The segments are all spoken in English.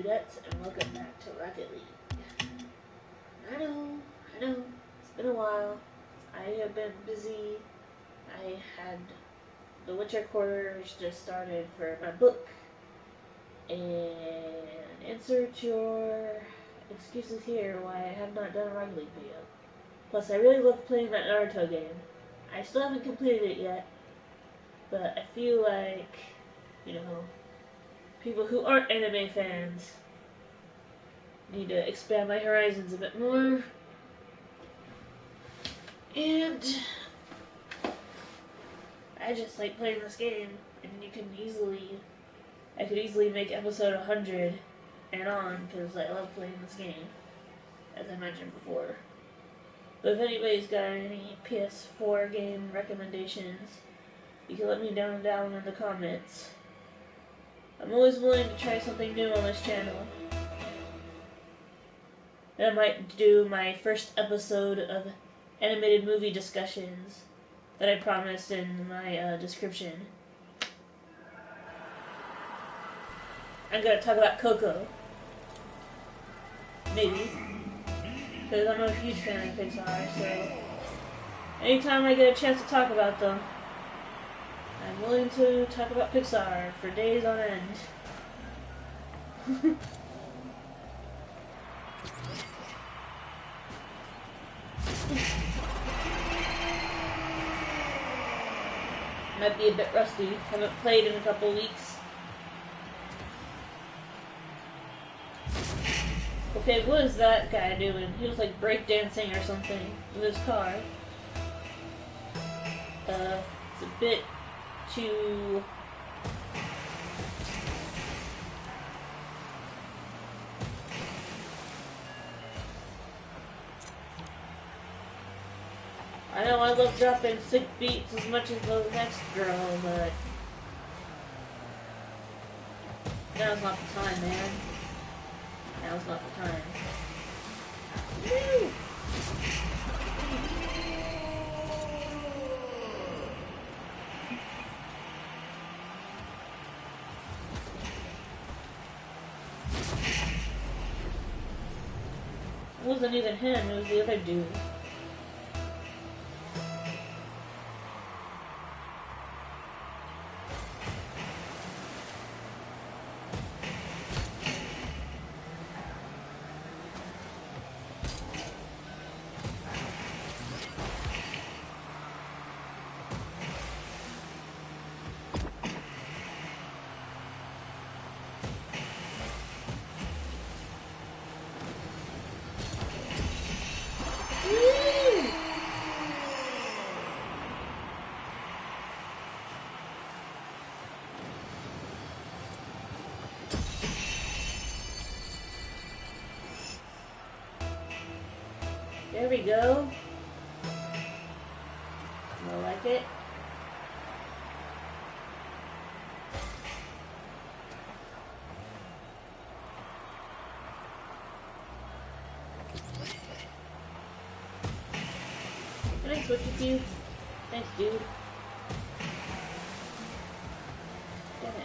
dudettes, and welcome back to Rocket League. I know, it's been a while. I have been busy. I had the winter quarters just started for my book, and insert your excuses here why I have not done a Rocket League video. Plus, I really love playing that Naruto game. I still haven't completed it yet, but I feel like, people who aren't anime fans need to expand my horizons a bit more. And I just like playing this game, and I could easily make episode 100 and on, because I love playing this game, as I mentioned before. But if anybody's got any PS4 game recommendations, you can let me down in the comments. I'm always willing to try something new on this channel. And I might do my first episode of animated movie discussions that I promised in my description. I'm gonna talk about Coco. Maybe. Because I'm a huge fan of Pixar, so anytime I get a chance to talk about them, I'm willing to talk about Pixar for days on end. Might be a bit rusty. Haven't played in a couple weeks. Okay, what is that guy doing? He was like breakdancing or something with his car. It's a bit too... I know I love dropping sick beats as much as the next girl, but now's not the time, man. Now's not the time. Woo! It wasn't even him, it was the other dude. There we go. I like it. Can I switch with you? Thanks, dude. Damn it.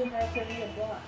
too high for me to block.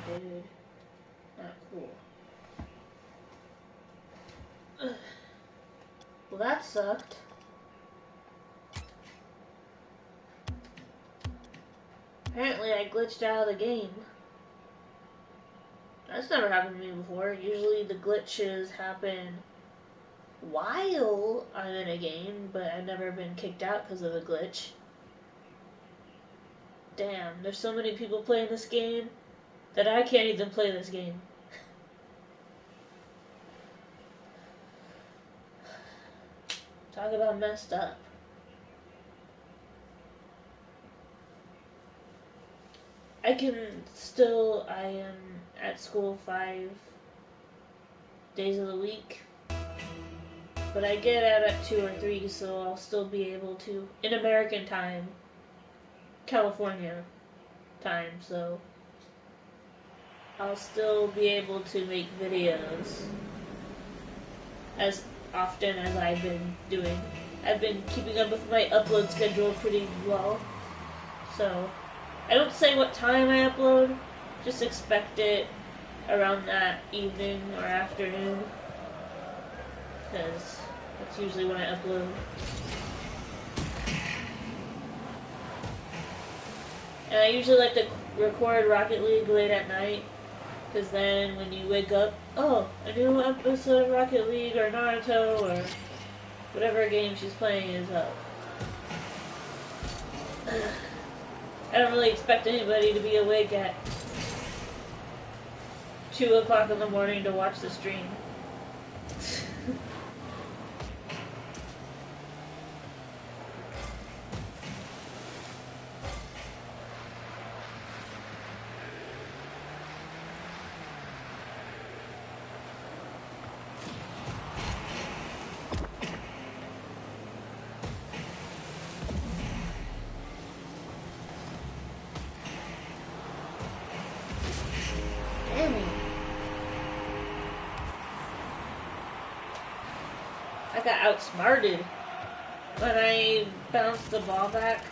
Dude, not cool. Ugh. Well, that sucked. Apparently I glitched out of the game. That's never happened to me before. Usually the glitches happen while I'm in a game, but I've never been kicked out because of a glitch. Damn, there's so many people playing this game that I can't even play this game. Talk about messed up. I am at school 5 days of the week, but I get out at 2 or 3, so I'll still be able to, in American time, California time, so I'll still be able to make videos as often as I've been doing. I've been keeping up with my upload schedule pretty well, so I don't say what time I upload, just expect it around that evening or afternoon, because that's usually when I upload. And I usually like to record Rocket League late at night, because then when you wake up, oh, a new episode of Rocket League or Naruto or whatever game she's playing is up. I don't really expect anybody to be awake at 2 o'clock in the morning to watch the stream. I got outsmarted. When I bounced the ball back,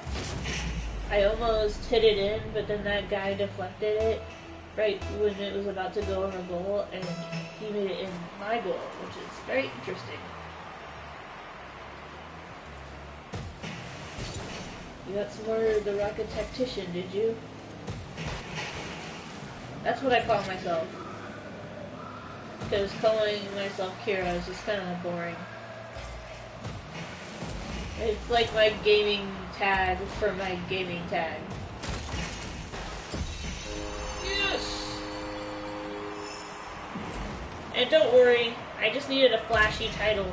I almost hit it in, but then that guy deflected it right when it was about to go in the goal, and he made it in my goal, which is very interesting. You got some more of the rocket tactician, did you? That's what I call myself. Because calling myself Kira is just kind of boring. It's like my gaming tag for my gaming tag. And don't worry, I just needed a flashy title.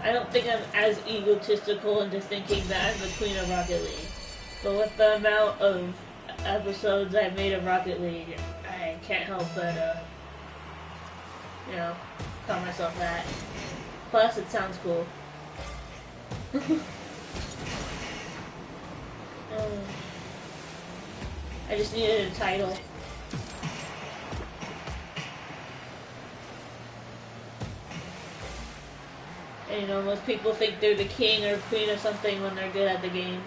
I don't think I'm as egotistical into thinking that I'm the queen of Rocket League. But with the amount of episodes I've made of Rocket League, I can't help but, you know, call myself that. Plus, it sounds cool. I just needed a title. And you know, most people think they're the king or queen of something when they're good at the game.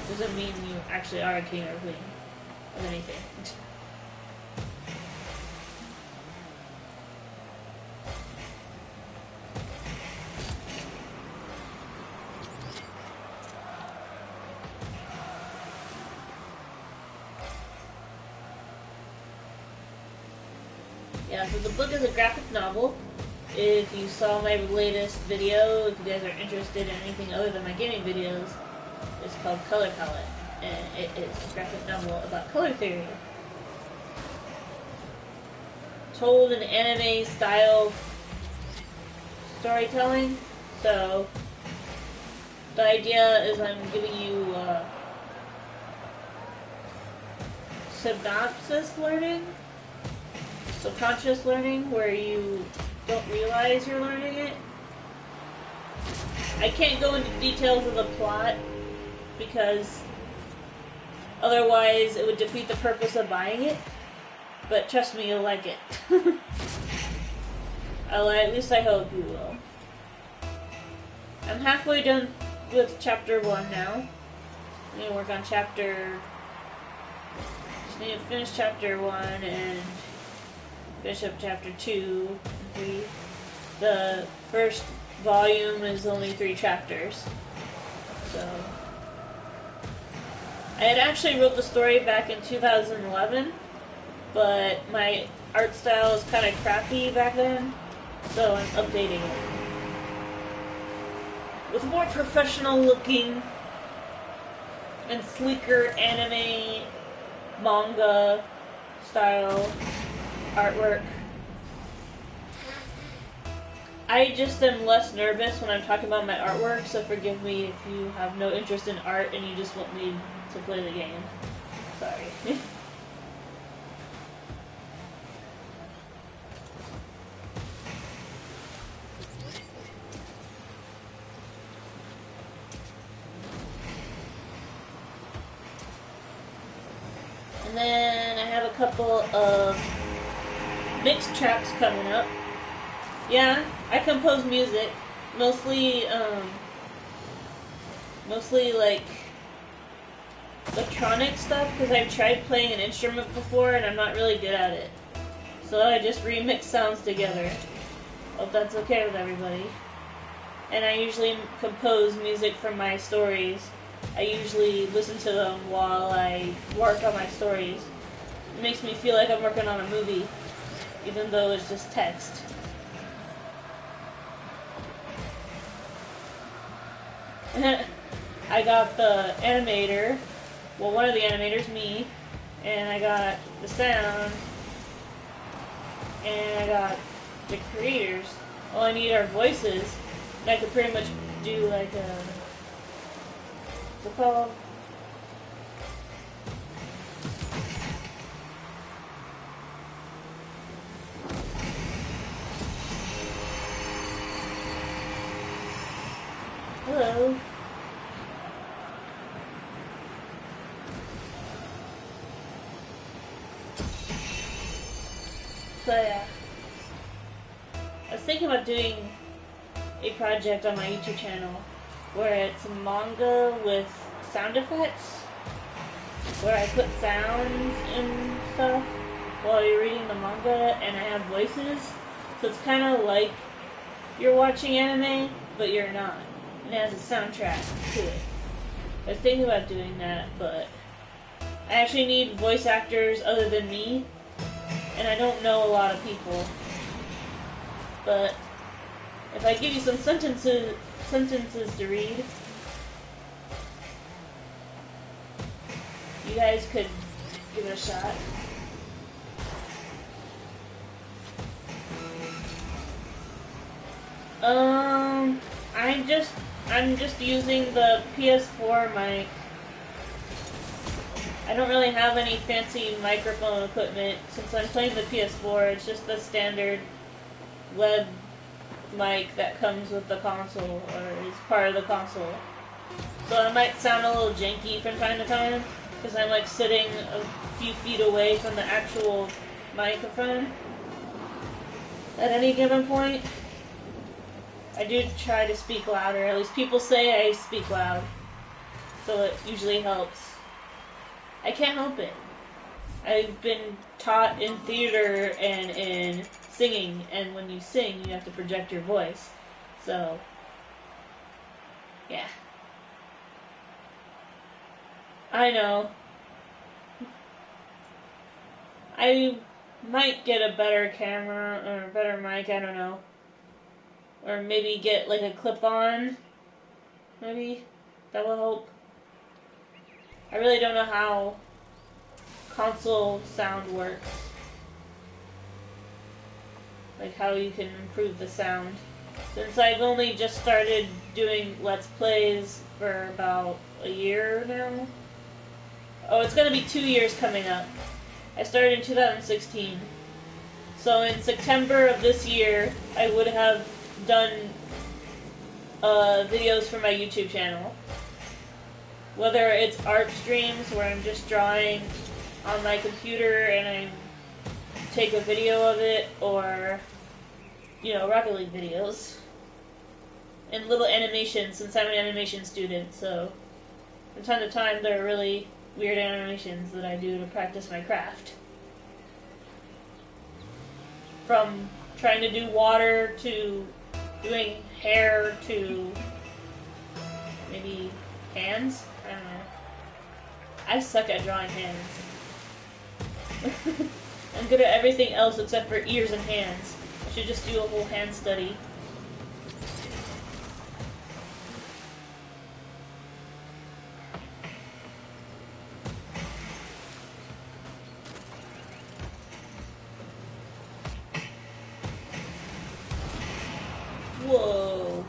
Doesn't mean you actually are a king or queen of anything. Yeah, so the book is a graphic novel. If you saw my latest video, if you guys are interested in anything other than my gaming videos, it's called Color Palette, and it is a graphic novel about color theory. Told in anime style storytelling. So, the idea is I'm giving you synopsis learning, subconscious learning, where you don't realize you're learning it. I can't go into details of the plot because otherwise it would defeat the purpose of buying it. But trust me, you'll like it. At least I hope you will. I'm halfway done with chapter 1 now. I need to work on chapter... Just need to finish chapter 1 and finish up chapter 2 and 3. The first volume is only 3 chapters. So... I had actually wrote the story back in 2011, but my art style is kind of crappy back then, so I'm updating it. With more professional looking and sleeker anime, manga style artwork. I just am less nervous when I'm talking about my artwork, so forgive me if you have no interest in art and you just want me to play the game. Sorry. And then I have a couple of mixed tracks coming up. Yeah, I compose music, mostly like electronic stuff, because I've tried playing an instrument before and I'm not really good at it. So I just remix sounds together. Hope that's okay with everybody. And I usually compose music from my stories. I usually listen to them while I work on my stories. It makes me feel like I'm working on a movie, even though it's just text. I got the animator, well, one of the animators, me, and I got the sound, and I got the creators. All I need are voices, and I could pretty much do like a, what's it called? Hello. So yeah, I was thinking about doing a project on my YouTube channel where it's manga with sound effects, where I put sounds and stuff while you're reading the manga, and I have voices, so it's kind of like you're watching anime, but you're not. And it has a soundtrack to it. I was thinking about doing that, but I actually need voice actors other than me, and I don't know a lot of people. But if I give you some sentences to read, you guys could give it a shot. I'm just using the PS4 mic. I don't really have any fancy microphone equipment. Since I'm playing the PS4, it's just the standard web mic that comes with the console, or is part of the console. So it might sound a little janky from time to time, because I'm like sitting a few feet away from the actual microphone at any given point. I do try to speak louder, at least people say I speak loud, so it usually helps. I can't help it. I've been taught in theater and in singing, and when you sing, you have to project your voice. So, yeah. I know. I might get a better camera, or a better mic, I don't know. Or maybe get like a clip-on, maybe. That will help. I really don't know how console sound works. Like how you can improve the sound. Since I've only just started doing Let's Plays for about a year now. Oh, it's gonna be 2 years coming up. I started in 2016. So in September of this year, I would have done videos for my YouTube channel. Whether it's art streams where I'm just drawing on my computer and I take a video of it, or, you know, Rocket League videos. And little animations, since I'm an animation student, so from time to time there are really weird animations that I do to practice my craft. From trying to do water to doing hair to maybe hands? I don't know. I suck at drawing hands. I'm good at everything else except for ears and hands. I should just do a whole hand study. Whoa.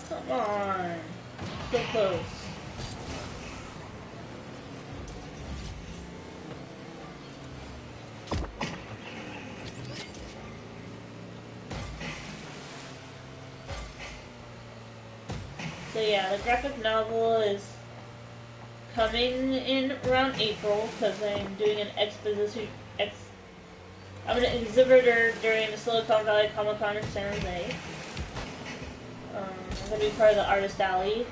Come on. So close. So yeah, the graphic novel is coming in around April because I'm doing an I'm an exhibitor during the Silicon Valley Comic Con in San Jose. I'm going to be part of the Artist Alley,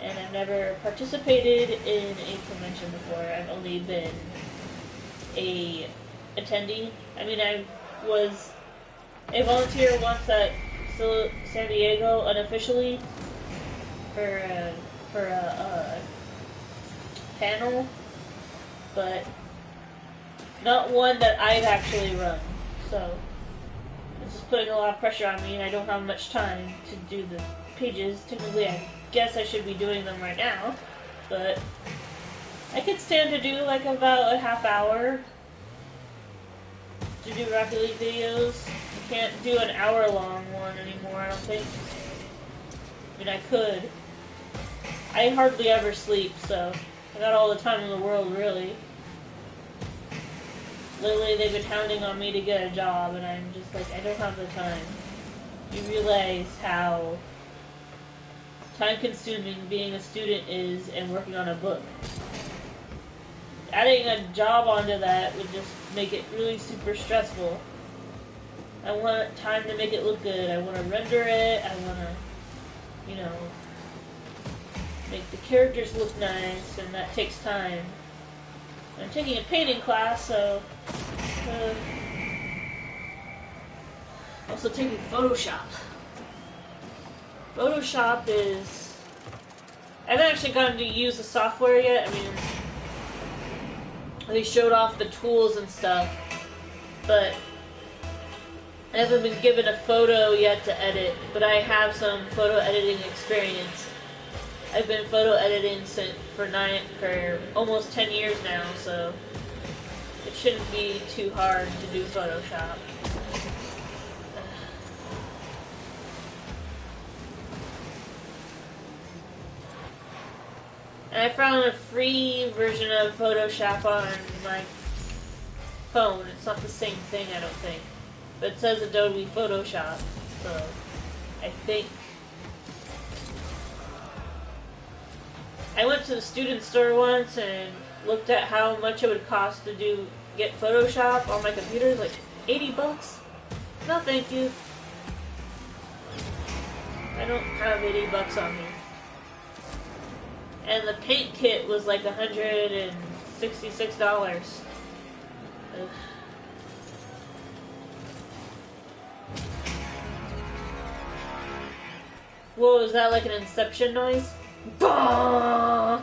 and I've never participated in a convention before. I've only been a attendee. I mean, I was a volunteer once at San Diego unofficially for a panel, but not one that I've actually run. So this is putting a lot of pressure on me, and I don't have much time to do the pages. Typically, I guess I should be doing them right now, but I could stand to do like about a half hour to do Rocket League videos. I can't do an hour-long one anymore, I don't think. I mean, I could. I hardly ever sleep, so I got all the time in the world, really. Lately, they've been hounding on me to get a job, and I'm just like, I don't have the time. You realize how time-consuming being a student is and working on a book. Adding a job onto that would just make it really super stressful. I want time to make it look good. I want to render it. I want to, you know, make the characters look nice, and that takes time. I'm taking a painting class, so also taking Photoshop. Photoshop is... I haven't actually gotten to use the software yet. I mean, they showed off the tools and stuff, but I haven't been given a photo yet to edit, but I have some photo editing experience. I've been photo editing for almost 10 years now, so it shouldn't be too hard to do Photoshop. And I found a free version of Photoshop on my phone. It's not the same thing, I don't think. But it says Adobe Photoshop, so I think... I went to the student store once and looked at how much it would cost to get Photoshop on my computer. Like, 80 bucks? No, thank you. I don't have 80 bucks on me. And the paint kit was like $166. Ugh. Whoa, is that like an Inception noise? Bah!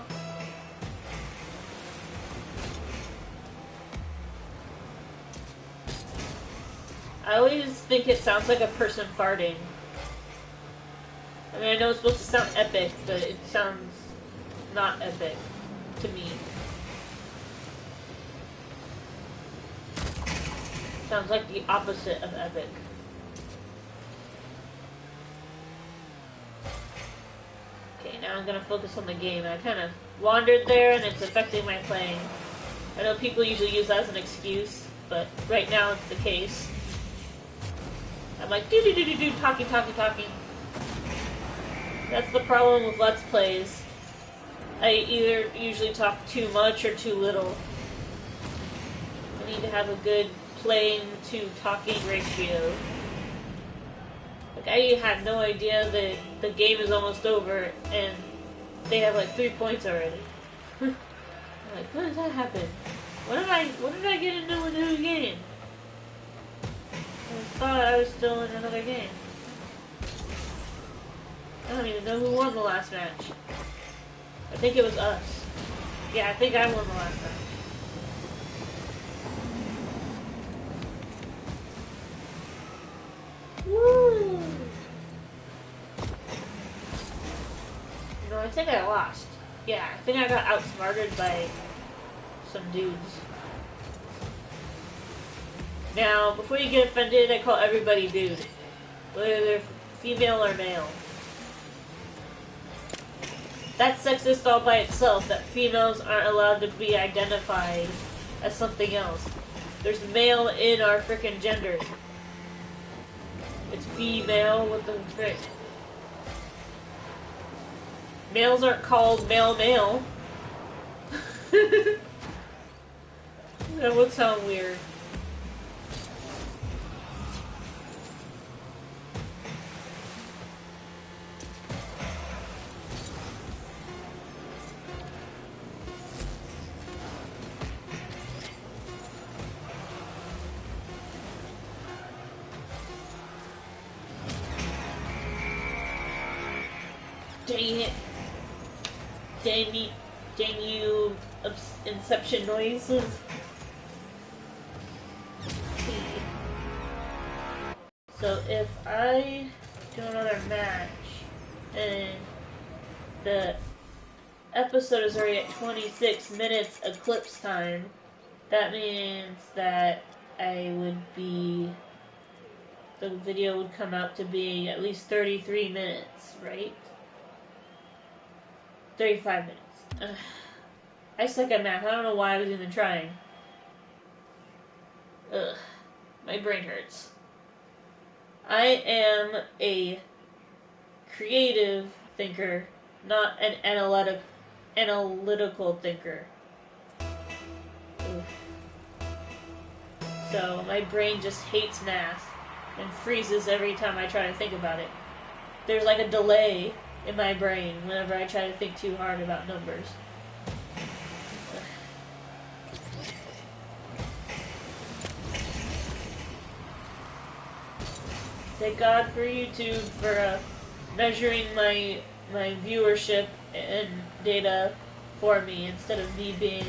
I always think it sounds like a person farting. I mean, I know it's supposed to sound epic, but it sounds not epic to me. Sounds like the opposite of epic. Okay, now I'm gonna focus on the game. I kind of wandered there and it's affecting my playing. I know people usually use that as an excuse, but right now it's the case. I'm like, do, talking. That's the problem with Let's Plays. I either usually talk too much or too little. I need to have a good playing to talking ratio. Like, I had no idea that the game is almost over and they have like 3 points already. I'm like, when did that happen? When did I get into a new game? I thought I was still in another game. I don't even know who won the last match. I think it was us. Yeah, I think I won the last match. Woo! No, I think I lost. Yeah, I think I got outsmarted by some dudes. Now, before you get offended, I call everybody dude. Whether they're female or male. That's sexist all by itself, that females aren't allowed to be identified as something else. There's male in our frickin' genders. It's female, what the frick? Males aren't called male. That would sound weird. Dang it. Dang you, Inception noises. So if I do another match, and the episode is already at 26 minutes eclipse time, that means that the video would come out to be at least 33 minutes, right? 35 minutes. Ugh. I suck at math. I don't know why I was even trying. Ugh. My brain hurts. I am a creative thinker, not an analytical thinker. Ugh. So my brain just hates math and freezes every time I try to think about it. There's like a delay in my brain whenever I try to think too hard about numbers. Thank God for YouTube for measuring my viewership and data for me instead of me being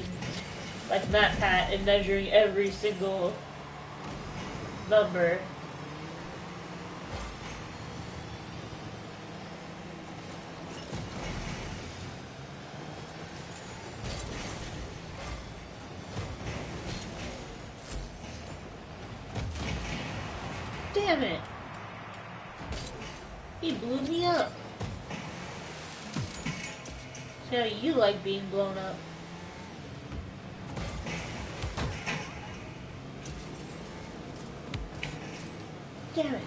like MatPat and measuring every single number. Damn it! He blew me up. See how you like being blown up. Damn it.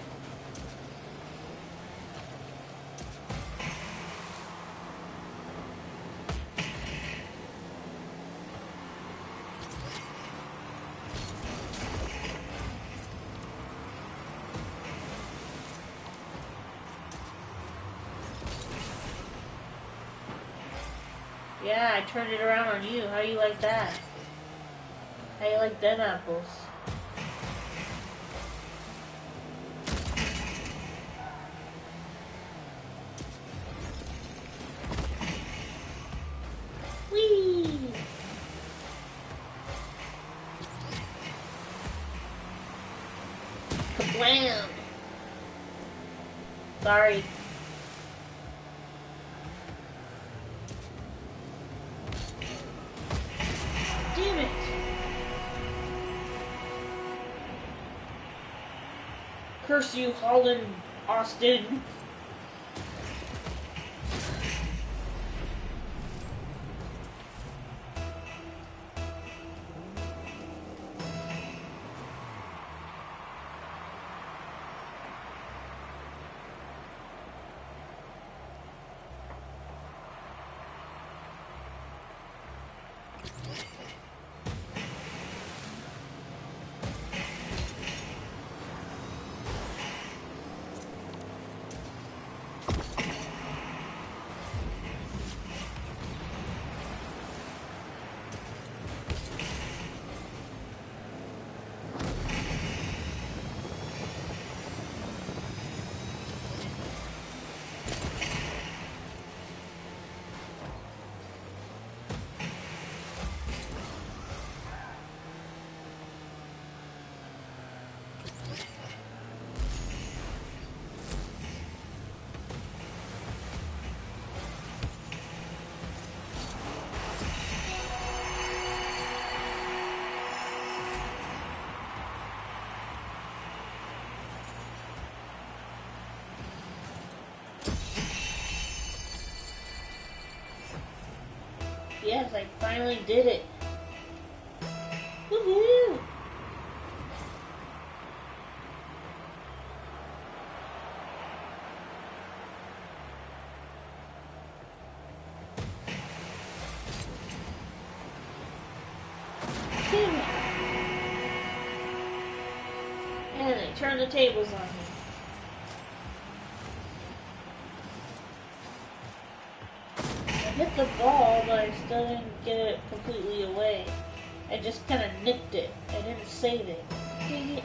Yeah, I turned it around on you. How you like that? How you like them apples? Whee! Kablam! Sorry. Damn it! Curse you, Holland, Austin. Yes, I finally did it. Woohoo! Damn it! And they turned the tables on me. I hit the ball, but I still didn't get it completely away. I just kind of nicked it. I didn't save it. Dang it.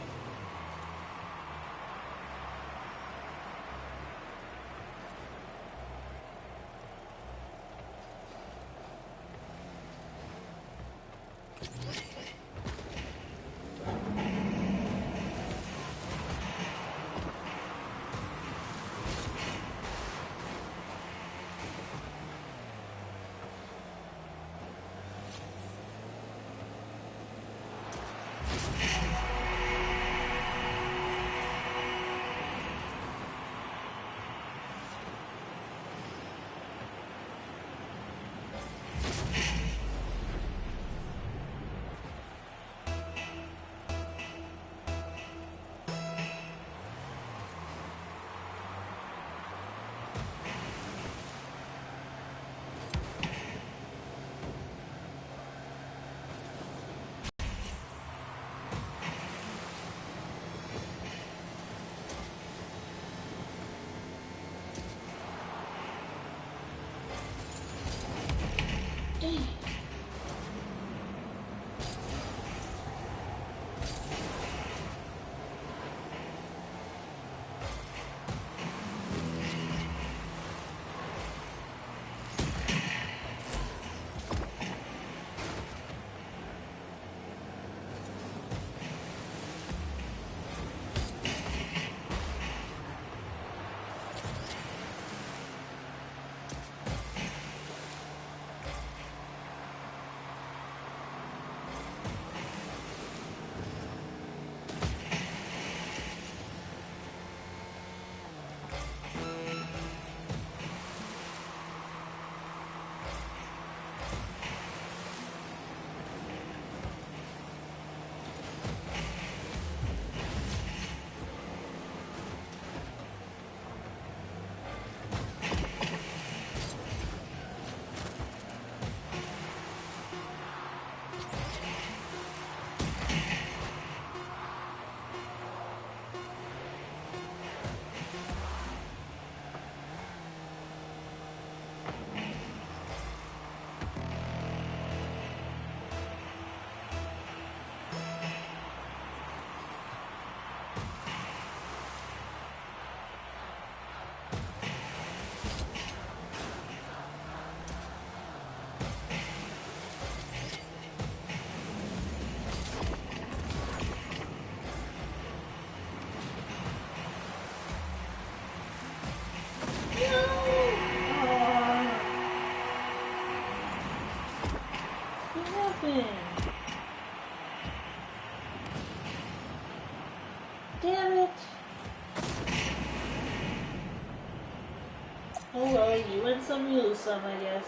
Oh well, you win some, you lose some, I guess.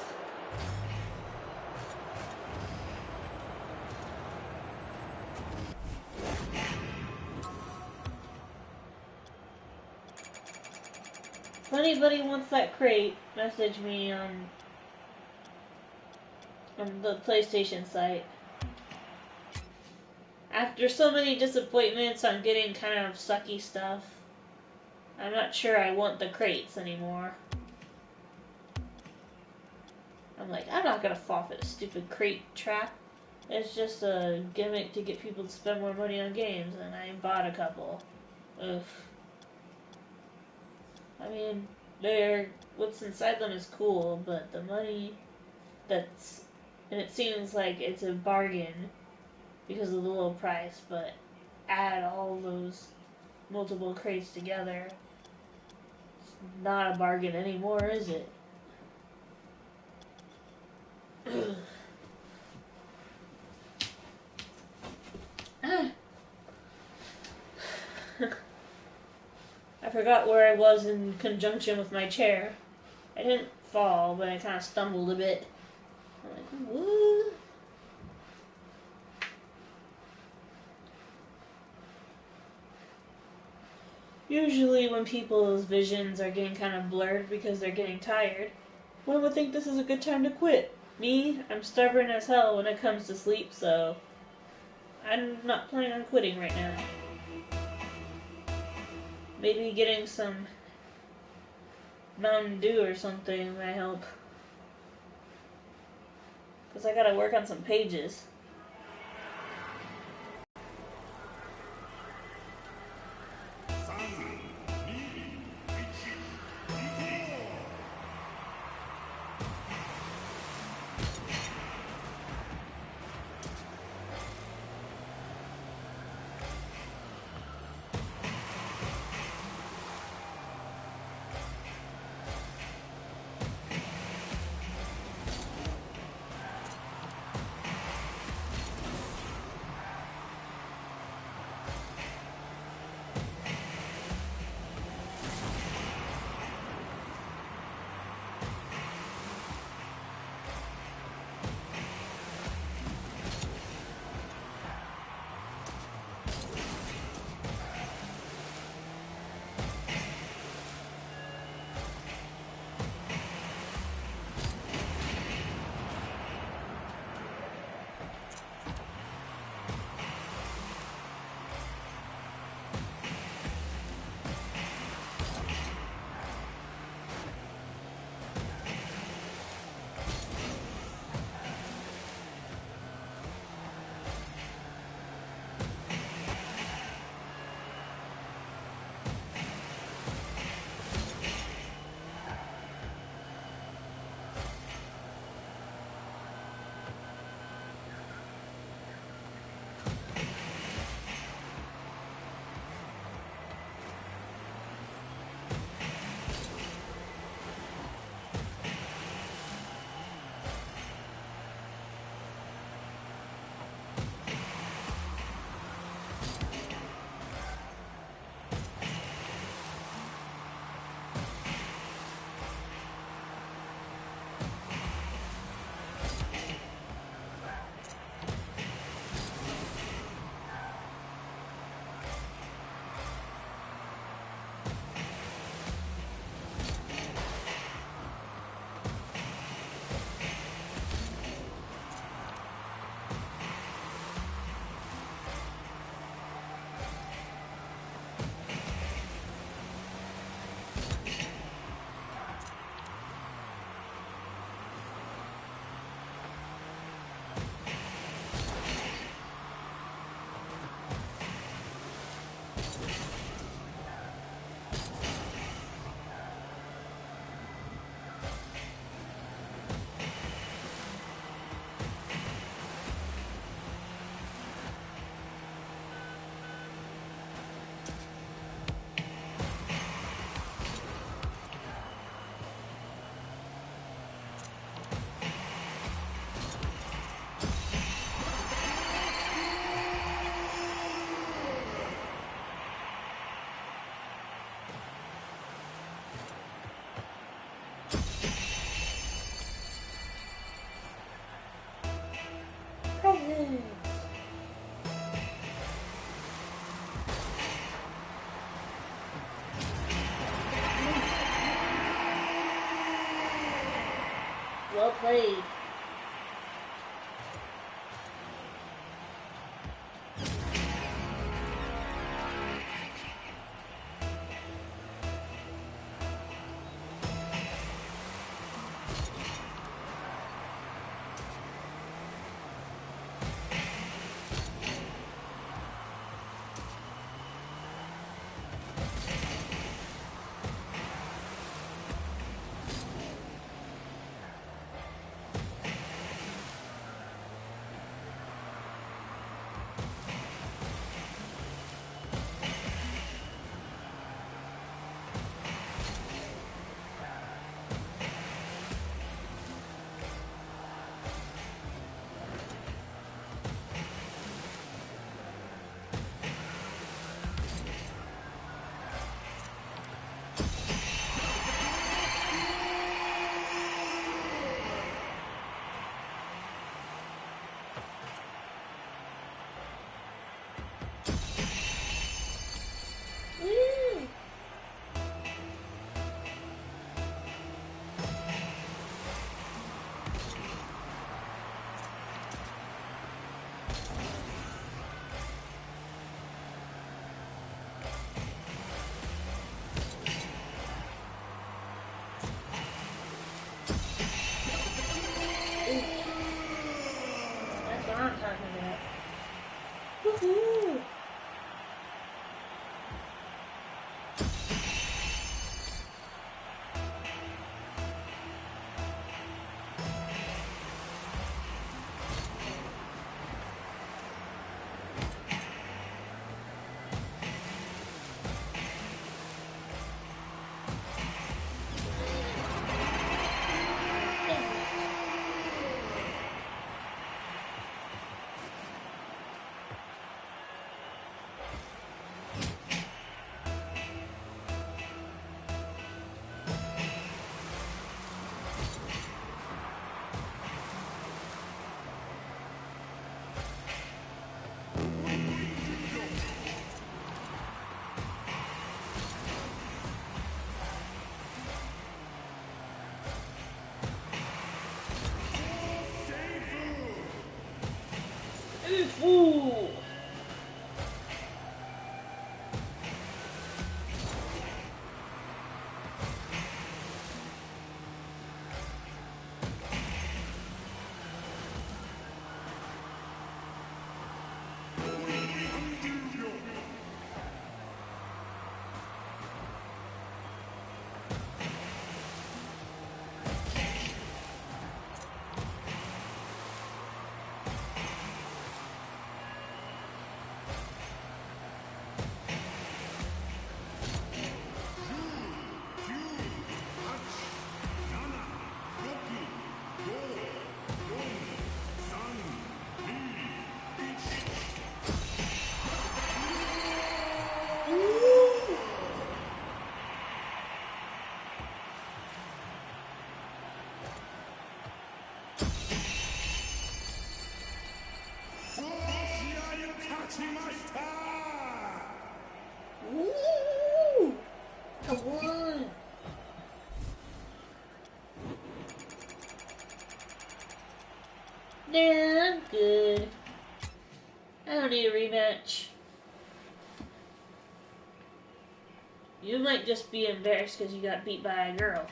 If anybody wants that crate, message me on the PlayStation site. After so many disappointments on getting kind of sucky stuff, I'm not sure I want the crates anymore. I'm like, I'm not gonna fall for the stupid crate trap. It's just a gimmick to get people to spend more money on games, and I bought a couple. Oof. I mean, what's inside them is cool, but the money and it seems like it's a bargain because of the low price, but add all those multiple crates together, it's not a bargain anymore, is it? I forgot where I was in conjunction with my chair. I didn't fall, but I kind of stumbled a bit. I'm like, what? Usually when people's visions are getting kind of blurred because they're getting tired, one would think this is a good time to quit. Me, I'm stubborn as hell when it comes to sleep, so I'm not planning on quitting right now. Maybe getting some Mountain Dew or something might help. Because I gotta work on some pages. Well played. Woo! That's what I'm talking about. Woohoo! Ooh! Woo! I won! Nah, I'm good. I don't need a rematch. You might just be embarrassed because you got beat by a girl.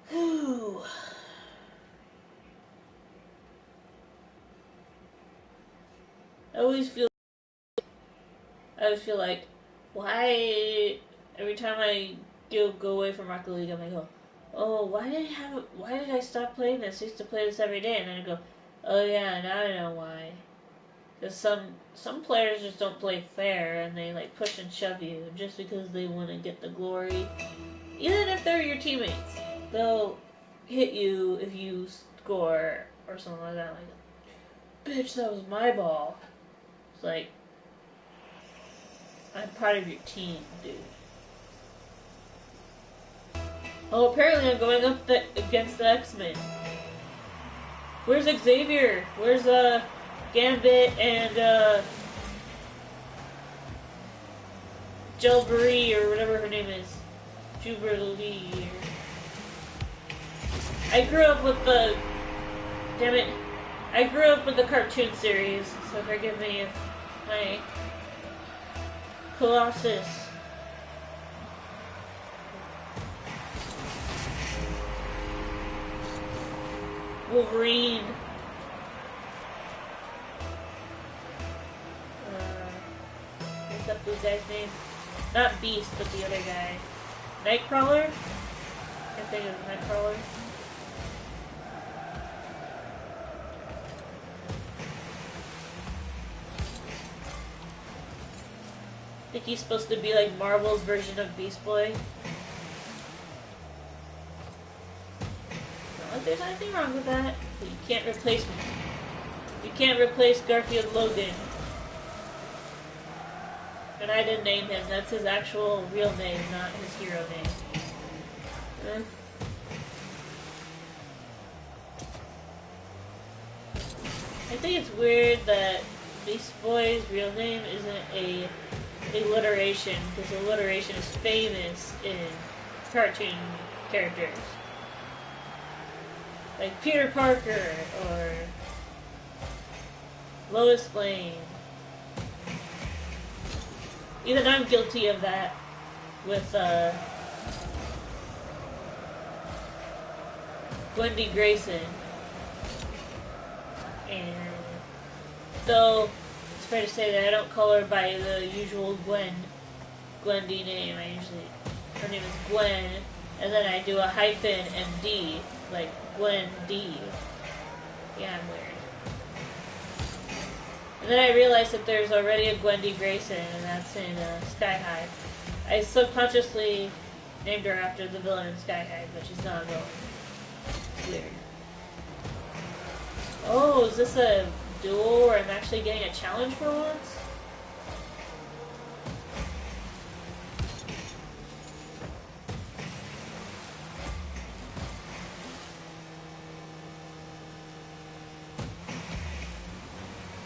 Whew. I always feel like, why every time I go away from Rocket League, I'm like, oh, why did I stop playing this? I used to play this every day, and then I go, oh yeah, now I know why. Because some players just don't play fair, and they like push and shove you just because they want to get the glory. Even if they're your teammates, they'll hit you if you score or something like that. Like, bitch, that was my ball. It's like, I'm part of your team, dude. Oh, apparently I'm going up against the X-Men. Where's Xavier? Where's Gambit and Jelbery or whatever her name is? Jubilee. I grew up with the... Damn it. I grew up with the cartoon series, so forgive me if my Colossus. Wolverine. What's up this guy's name? Not Beast, but the other guy. Nightcrawler? I think it was Nightcrawler. I think he's supposed to be like Marvel's version of Beast Boy. Not like there's anything wrong with that. But you can't replace me. You can't replace Garfield Logan. And I didn't name him. That's his actual real name, not his hero name. I think it's weird that Beast Boy's real name isn't a alliteration, because alliteration is famous in cartoon characters. Like Peter Parker, or Lois Lane. Even I'm guilty of that with, Gwendy Grayson. And though it's fair to say that I don't call her by the usual Gwendy name. Her name is Gwen, and then I do a hyphen and D, like Gwen D. Yeah, I'm weird. And then I realized that there's already a Gwendy Grayson, and that's in Sky High. I subconsciously named her after the villain in Sky High, but she's not a villain. It's weird. Oh, is this a duel where I'm actually getting a challenge for once?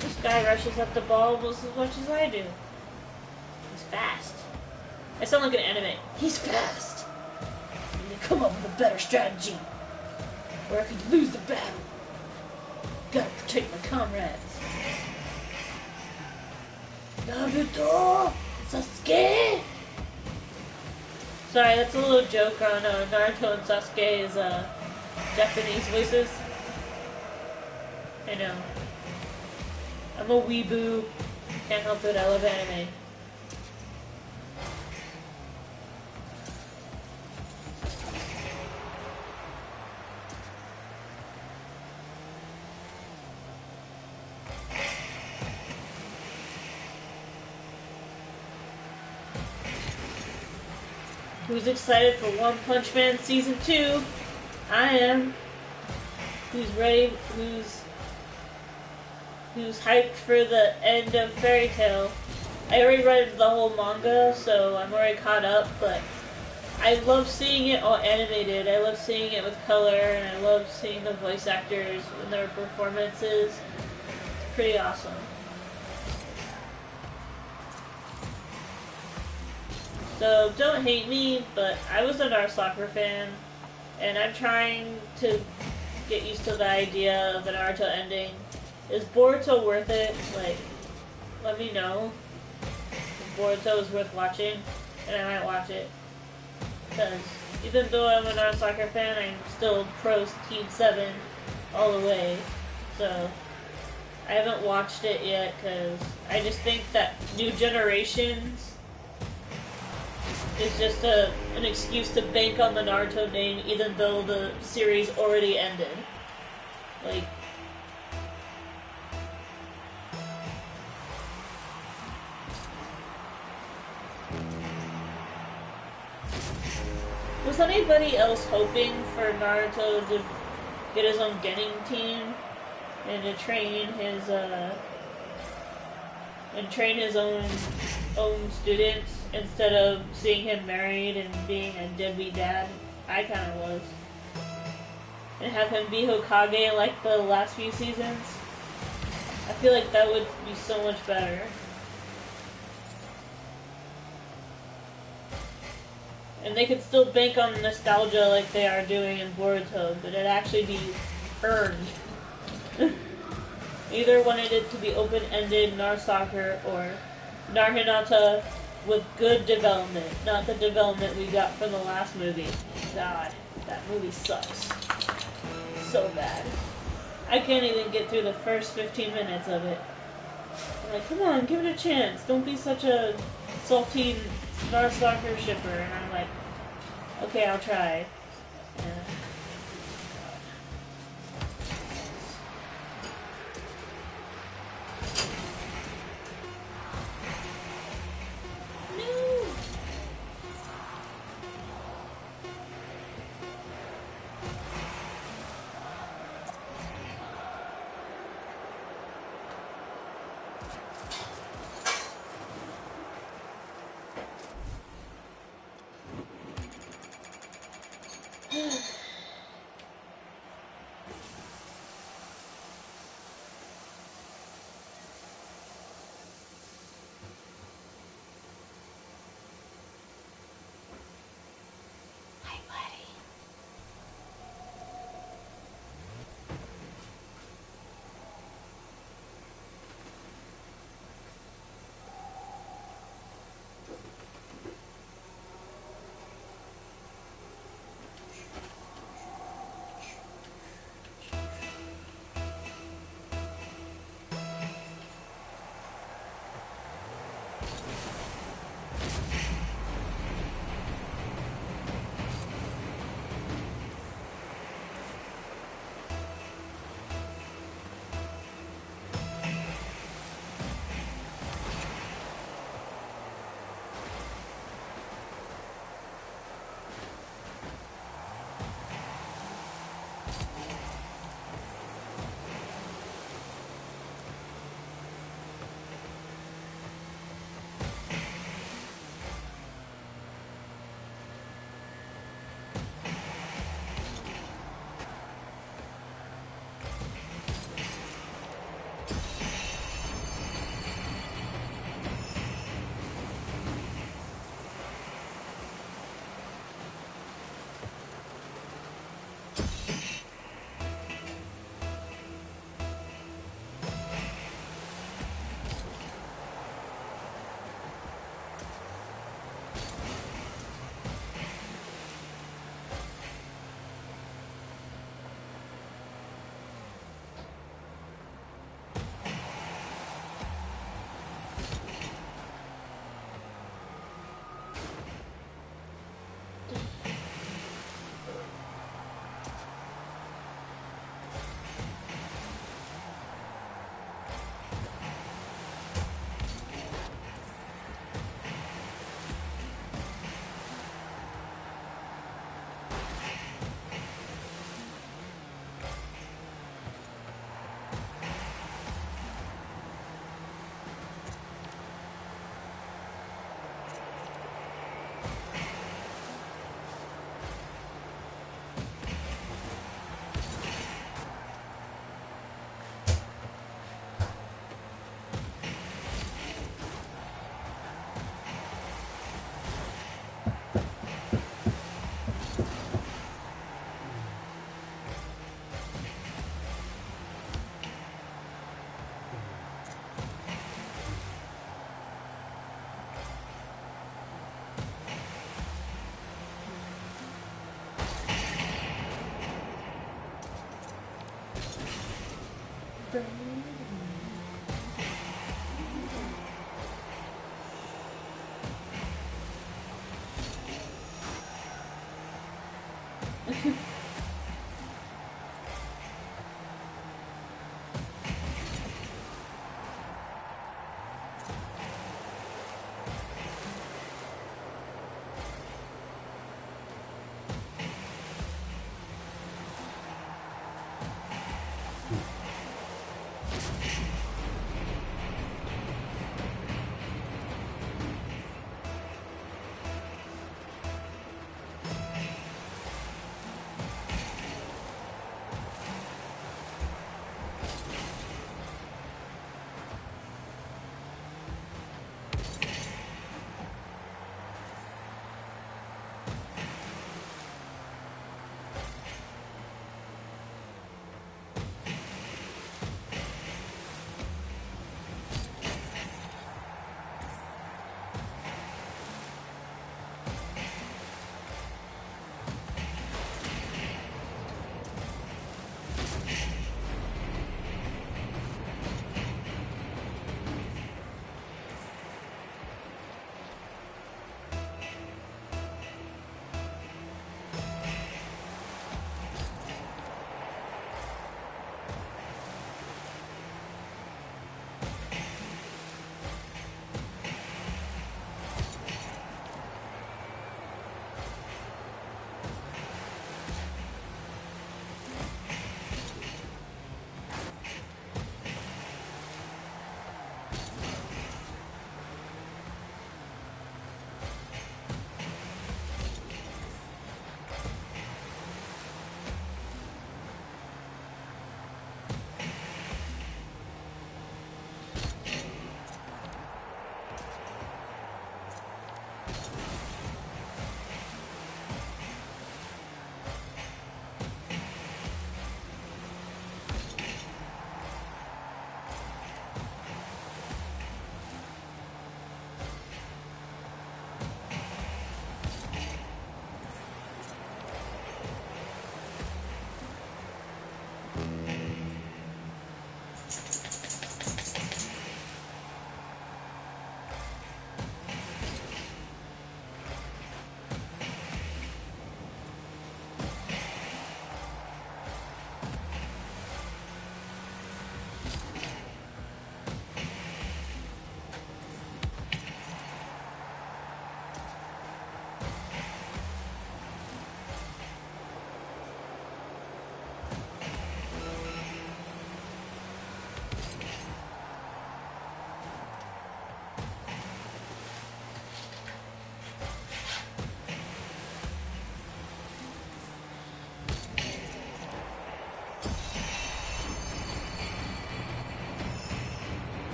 This guy rushes up the ball almost as much as I do. He's fast. I sound like an anime. He's fast! I need to come up with a better strategy, or I could lose the battle. Gotta protect my comrades. Naruto! Sasuke! Sorry, that's a little joke on Naruto and Sasuke's Japanese voices. I know. I'm a weeboo. Can't help it, I love anime. Who's excited for One Punch Man Season 2? I am. Who's ready? Who's hyped for the end of Fairy Tail? I already read the whole manga, so I'm already caught up, but I love seeing it all animated. I love seeing it with color, and I love seeing the voice actors and their performances. It's pretty awesome. So don't hate me, but I was a Naruto fan, and I'm trying to get used to the idea of the Naruto ending. Is Boruto worth it? Like, let me know if Boruto is worth watching, and I might watch it. Because even though I'm a Naruto fan, I'm still pro Team 7 all the way. So I haven't watched it yet, because I just think that New Generations is just an excuse to bank on the Naruto name, even though the series already ended. Like, was anybody else hoping for Naruto to get his own Genin team and to train his own students instead of seeing him married and being a deadbeat dad? I kind of was. And have him be Hokage like the last few seasons? I feel like that would be so much better. And they could still bank on nostalgia like they are doing in Boruto, but it actually be earned. Either wanted it to be open-ended Narsoccer or Narhinata with good development, not the development we got from the last movie. God, that movie sucks. So bad. I can't even get through the first 15 minutes of it. I'm like, come on, give it a chance. Don't be such a salty Narsoccer shipper. And I'm like, okay, I'll try.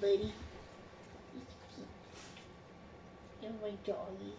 buddy. You're my doggy.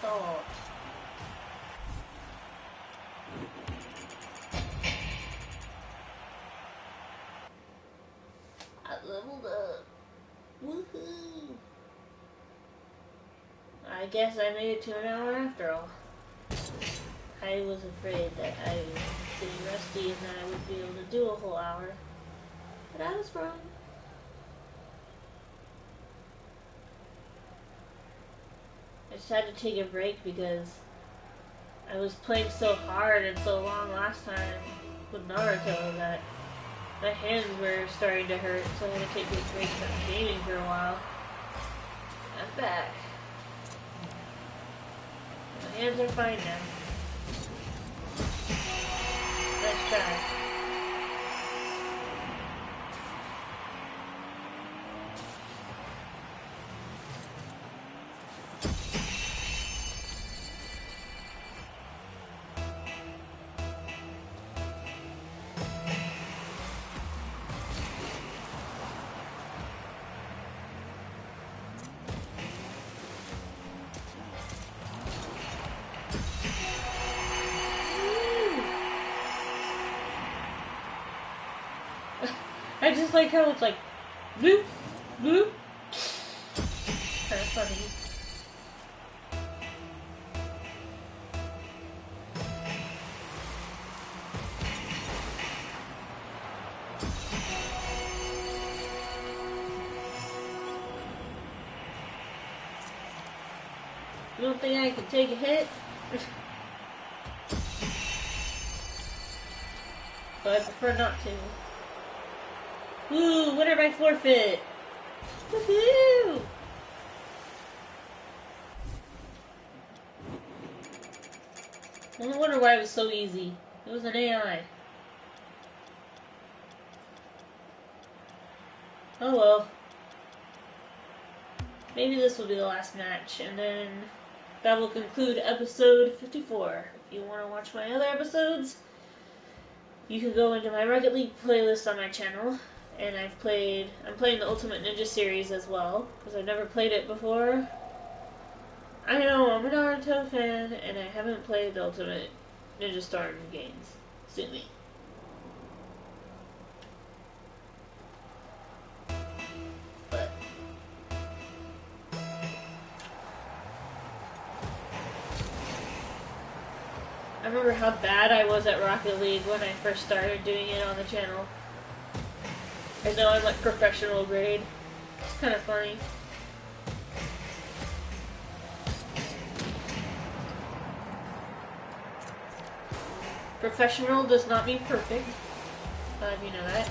thought. I leveled up. Woohoo! I guess I made it to an hour after all. I was afraid that I was getting rusty and that I would be able to do a whole hour. But I was wrong. I just had to take a break because I was playing so hard and so long last time with Naruto that my hands were starting to hurt, so I had to take a break from gaming for a while. I'm back. My hands are fine now. Let's try. I just like how it's like, bloop, bloop. Kind of funny. You don't think I can take a hit? But I prefer not to. Ooh, winner by forfeit! Woohoo! I wonder why it was so easy. It was an AI. Oh well. Maybe this will be the last match, and then that will conclude episode 54. If you want to watch my other episodes, you can go into my Rocket League playlist on my channel, and I'm playing the Ultimate Ninja series as well, because I've never played it before. I know, I'm a Naruto fan, and I haven't played the Ultimate Ninja Storm games. Sue me. But I remember how bad I was at Rocket League when I first started doing it on the channel. I know I'm like professional grade. It's kind of funny. Professional does not mean perfect. You know that.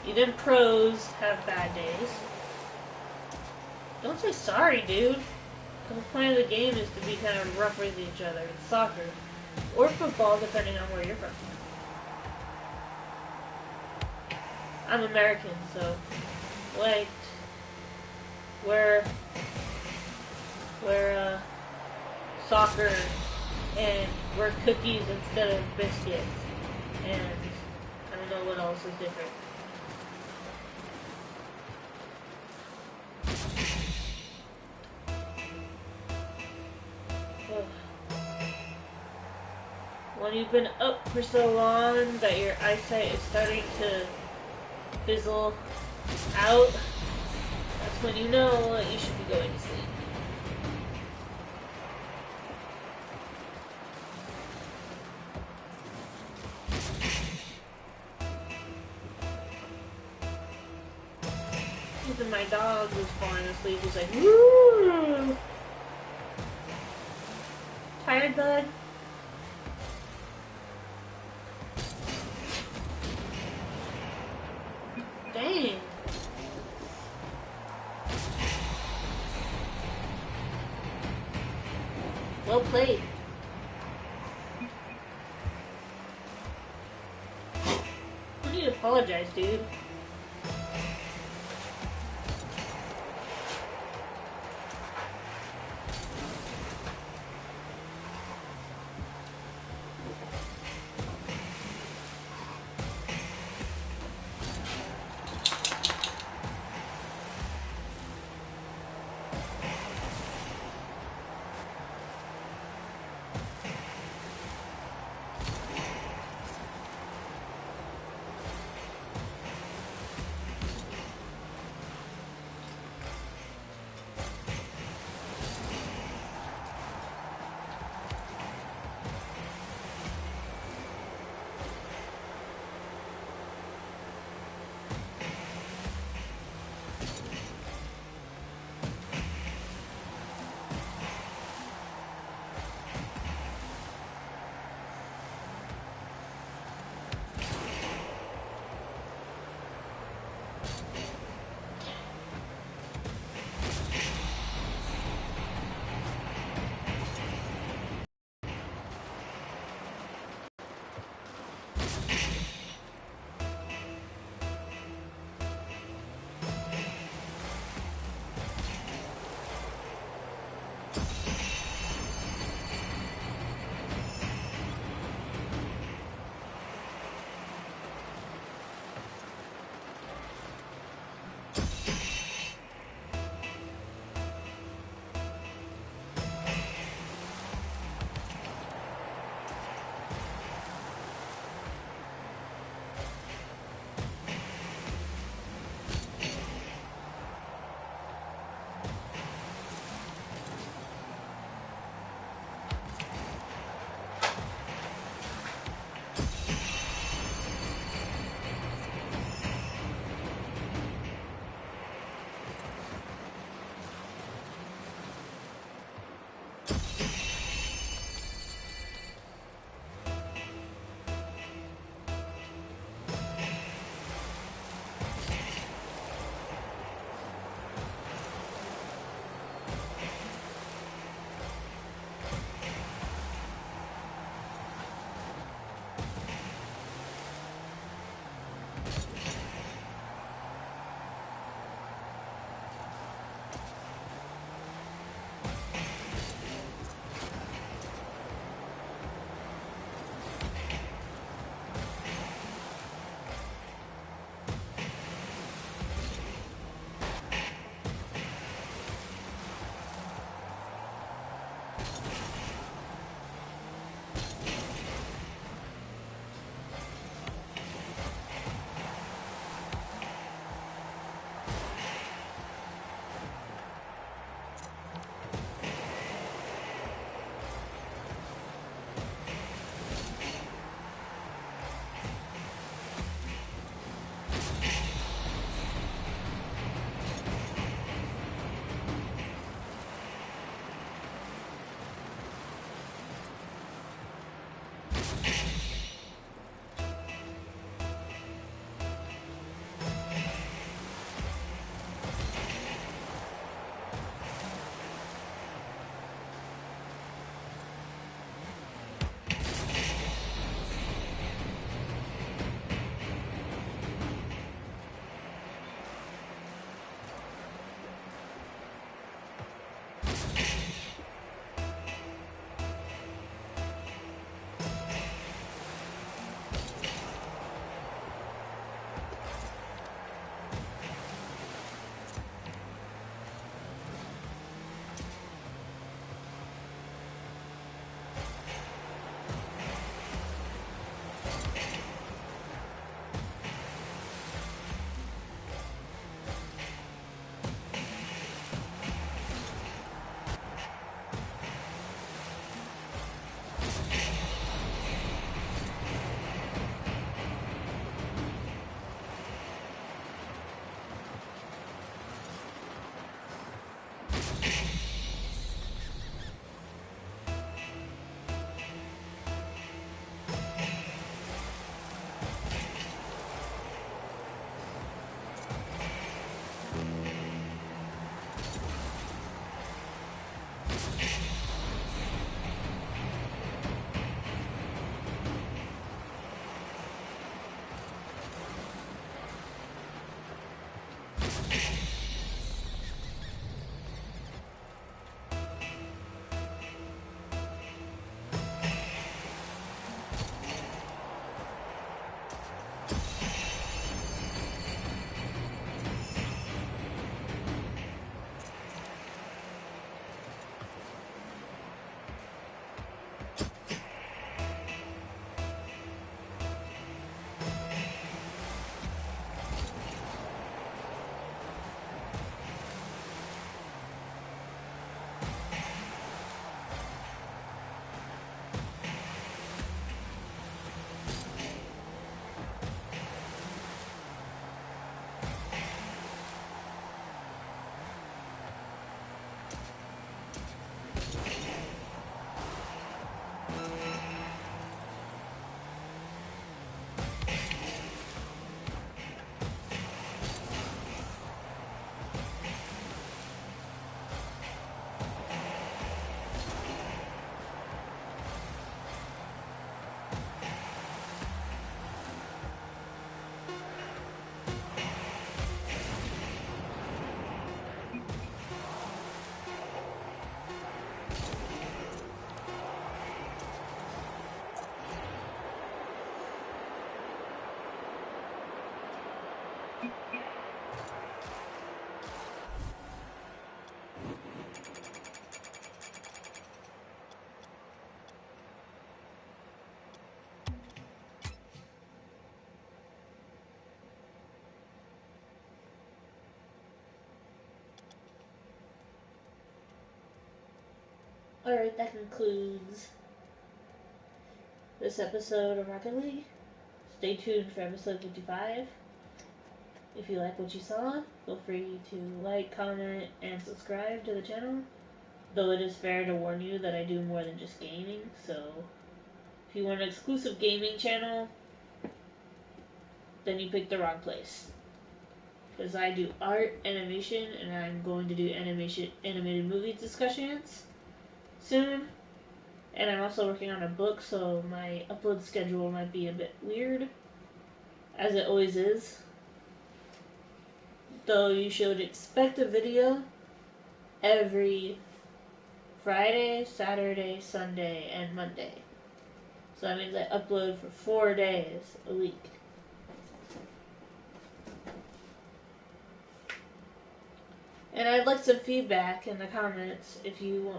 Even pros have bad days. Don't say sorry, dude. The point of the game is to be kind of rough with each other. It's soccer. Or football, depending on where you're from. I'm American, so like we're soccer and we're cookies instead of biscuits, and I don't know what else is different. When you've been up for so long that your eyesight is starting to fizzle out, that's when you know that you should be going to sleep. Even my dog was falling asleep. He's like, woo! Tired, bud? Dang. Well played. You need to apologize, dude. Alright, that concludes this episode of Rocket League. Stay tuned for episode 55. If you like what you saw, feel free to like, comment, and subscribe to the channel. Though it is fair to warn you that I do more than just gaming, so if you want an exclusive gaming channel, then you picked the wrong place. Because I do art, animation, and I'm going to do animated movie discussions soon. And I'm also working on a book, so my upload schedule might be a bit weird, as it always is. Though you should expect a video every Friday, Saturday, Sunday, and Monday. So that means I upload for 4 days a week. And I'd like some feedback in the comments if you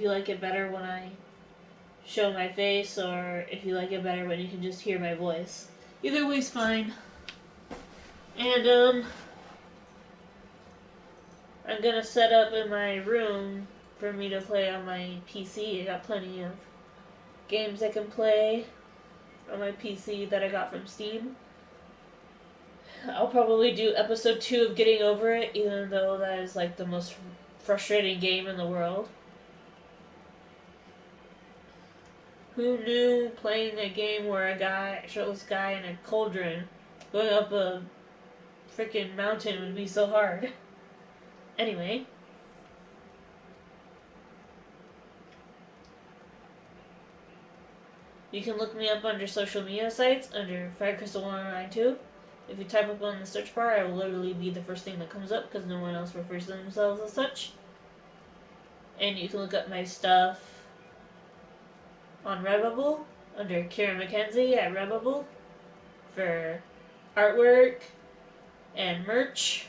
like it better when I show my face, or if you like it better when you can just hear my voice. Either way's fine. And, I'm gonna set up in my room for me to play on my PC. I got plenty of games I can play on my PC that I got from Steam. I'll probably do episode 2 of Getting Over It, even though that is like the most frustrating game in the world. Who knew playing a game where a shirtless guy in a cauldron going up a freaking mountain would be so hard? Anyway. You can look me up under social media sites under FireCrystal1092. If you type up on the search bar, I will literally be the first thing that comes up because no one else refers to themselves as such. And you can look up my stuff on Redbubble under Kira McKenzie at Redbubble for artwork and merch.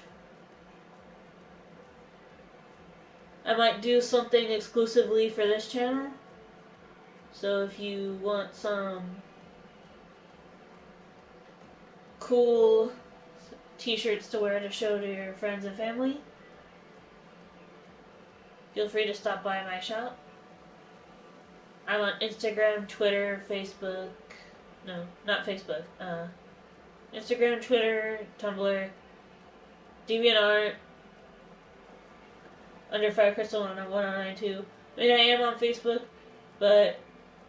I might do something exclusively for this channel. So if you want some cool t-shirts to wear to show to your friends and family, feel free to stop by my shop. I'm on Instagram, Twitter, Facebook. No, not Facebook. Instagram, Twitter, Tumblr, Deviantart, under FireCrystal1092. I mean, I am on Facebook, but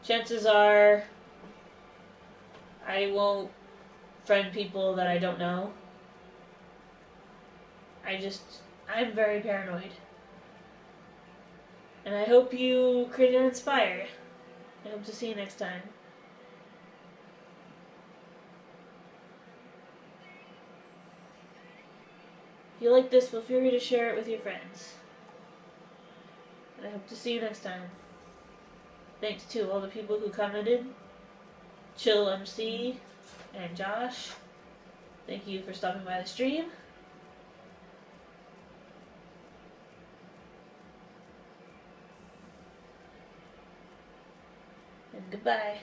chances are I won't friend people that I don't know. I'm very paranoid. And I hope you create and inspire. I hope to see you next time. If you like this, feel free to share it with your friends. And I hope to see you next time. Thanks to all the people who commented. Chill MC and Josh. Thank you for stopping by the stream. And goodbye.